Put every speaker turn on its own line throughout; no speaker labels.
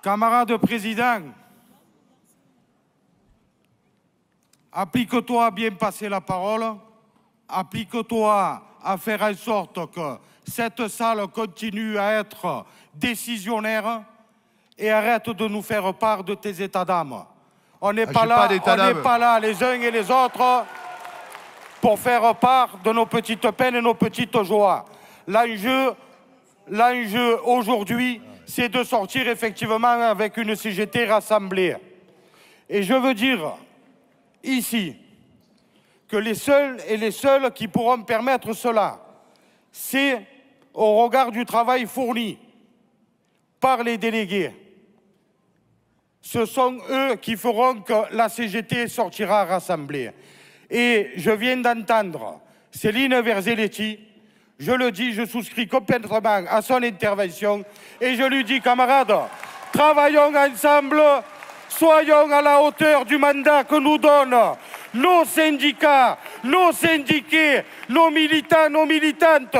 Camarade président, applique-toi à bien passer la parole, applique-toi à faire en sorte que cette salle continue à être décisionnaire et arrête de nous faire part de tes états d'âme. On n'est pas là les uns et les autres pour faire part de nos petites peines et nos petites joies. L'enjeu aujourd'hui, c'est de sortir effectivement avec une CGT rassemblée. Et je veux dire ici que les seuls qui pourront permettre cela, c'est au regard du travail fourni par les délégués. Ce sont eux qui feront que la CGT sortira rassemblée. Et je viens d'entendre Céline Verzelletti. Je le dis, je souscris complètement à son intervention. Et je lui dis, camarades, travaillons ensemble, soyons à la hauteur du mandat que nous donnent nos syndicats, nos syndiqués, nos militants, nos militantes,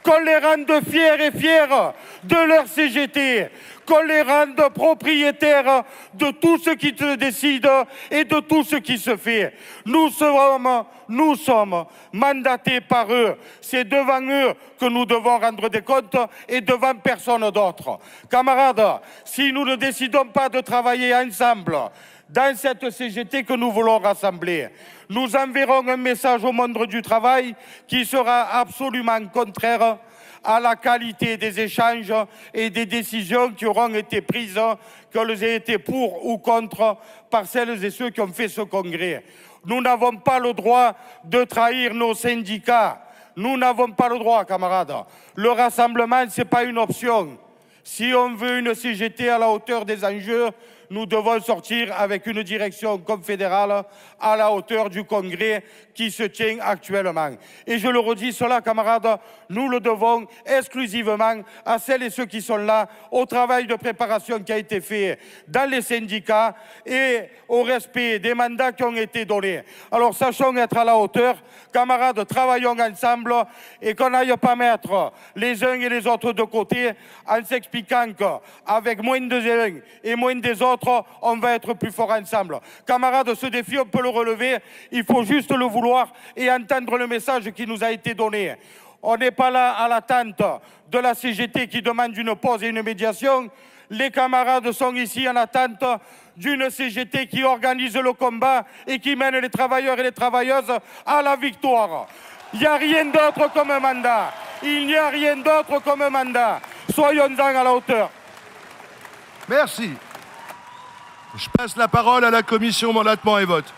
qu'on les rende fiers et fiers de leur CGT, qu'on les rende propriétaires de tout ce qui se décide et de tout ce qui se fait. Nous sommes mandatés par eux. C'est devant eux que nous devons rendre des comptes et devant personne d'autre. Camarades, si nous ne décidons pas de travailler ensemble dans cette CGT que nous voulons rassembler, nous enverrons un message au monde du travail qui sera absolument contraire à la qualité des échanges et des décisions qui auront été prises, qu'elles aient été pour ou contre, par celles et ceux qui ont fait ce congrès. Nous n'avons pas le droit de trahir nos syndicats. Nous n'avons pas le droit, camarades. Le rassemblement, ce n'est pas une option. Si on veut une CGT à la hauteur des enjeux, nous devons sortir avec une direction confédérale à la hauteur du congrès qui se tient actuellement. Et je le redis, cela, camarades, nous le devons exclusivement à celles et ceux qui sont là, au travail de préparation qui a été fait dans les syndicats et au respect des mandats qui ont été donnés. Alors sachons être à la hauteur, camarades, travaillons ensemble et qu'on n'aille pas mettre les uns et les autres de côté en s'expliquant qu'avec moins des uns et moins des autres, on va être plus fort ensemble. Camarades, ce défi, on peut le relever, il faut juste le vouloir et entendre le message qui nous a été donné. On n'est pas là à l'attente de la CGT qui demande une pause et une médiation. Les camarades sont ici en attente d'une CGT qui organise le combat et qui mène les travailleurs et les travailleuses à la victoire. Il n'y a rien d'autre comme un mandat. Il n'y a rien d'autre comme un mandat. Soyons-en à la hauteur.
Merci. Je passe la parole à la commission mandatement et vote.